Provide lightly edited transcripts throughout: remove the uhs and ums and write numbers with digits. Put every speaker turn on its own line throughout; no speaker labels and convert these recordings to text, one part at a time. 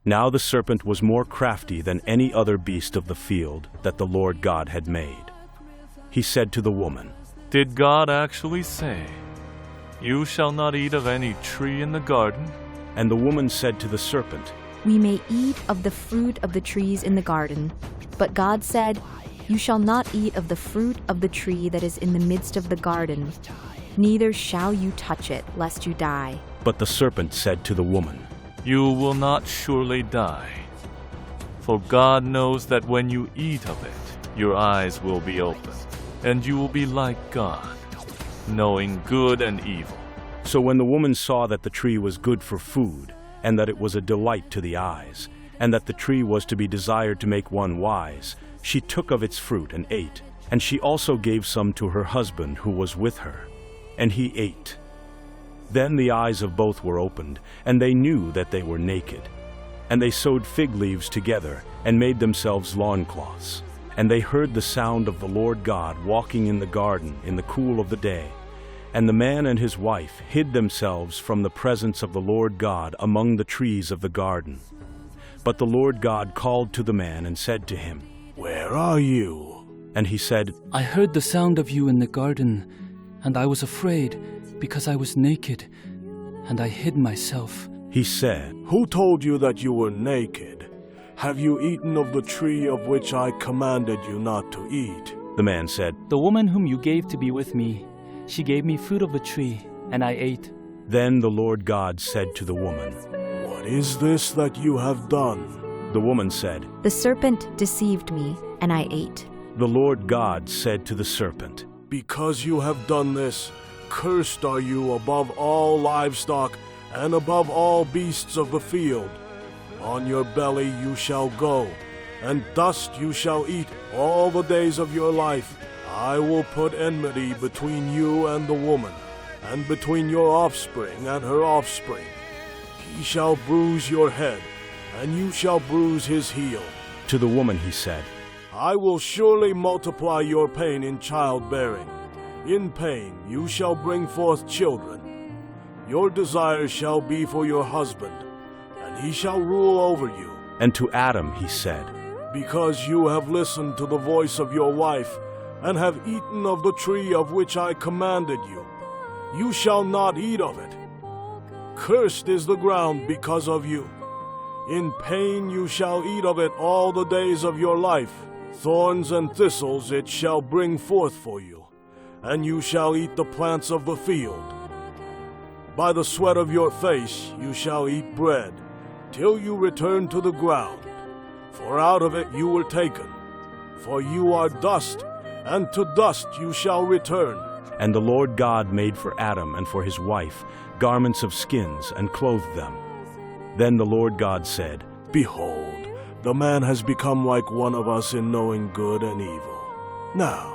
Now the serpent was more crafty than any other beast of the field that the Lord God had made. He said to the woman,
"Did God actually say, 'You shall not eat of any tree in the garden'?"
And the woman said to the serpent,
"We may eat of the fruit of the trees in the garden, but God said, 'You shall not eat of the fruit of the tree that is in the midst of the garden, neither shall you touch it, lest you die.'"
But the serpent said to the woman,
"You will not surely die. For God knows that when you eat of it, your eyes will be opened, and you will be like God, knowing good and evil."
So when the woman saw that the tree was good for food, and that it was a delight to the eyes, and that the tree was to be desired to make one wise, she took of its fruit and ate, and she also gave some to her husband who was with her, and he ate. Then the eyes of both were opened, and they knew that they were naked. And they sewed fig leaves together, and made themselves loincloths. And they heard the sound of the Lord God walking in the garden in the cool of the day. And the man and his wife hid themselves from the presence of the Lord God among the trees of the garden. But the Lord God called to the man and said to him, "Where are you?" And he said,
"I heard the sound of you in the garden, and I was afraid, because I was naked, and I hid myself."
He said,
"Who told you that you were naked? Have you eaten of the tree of which I commanded you not to eat?"
The man said,
"The woman whom you gave to be with me, she gave me fruit of the tree, and I ate."
Then the Lord God said to the woman,
"What is this that you have done?"
The woman said,
"The serpent deceived me, and I ate."
The Lord God said to the serpent,
"Because you have done this, cursed are you above all livestock and above all beasts of the field. On your belly you shall go, and dust you shall eat all the days of your life. I will put enmity between you and the woman, and between your offspring and her offspring. He shall bruise your head, and you shall bruise his heel."
To the woman he said,
"I will surely multiply your pain in childbearing. In pain you shall bring forth children. Your desire shall be for your husband, and he shall rule over you."
And to Adam he said,
"Because you have listened to the voice of your wife, and have eaten of the tree of which I commanded you, you shall not eat of it. Cursed is the ground because of you. In pain you shall eat of it all the days of your life. Thorns and thistles it shall bring forth for you, and you shall eat the plants of the field. By the sweat of your face you shall eat bread, till you return to the ground, for out of it you were taken. For you are dust, and to dust you shall return."
And the Lord God made for Adam and for his wife garments of skins and clothed them. Then the Lord God said,
"Behold, the man has become like one of us in knowing good and evil. Now,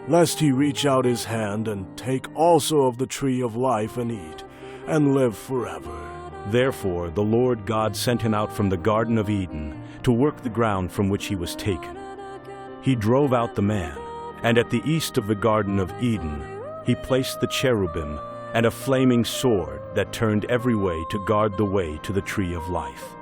lest he reach out his hand and take also of the tree of life and eat, and live forever."
Therefore the Lord God sent him out from the Garden of Eden to work the ground from which he was taken. He drove out the man, and at the east of the Garden of Eden he placed the cherubim and a flaming sword that turned every way to guard the way to the tree of life.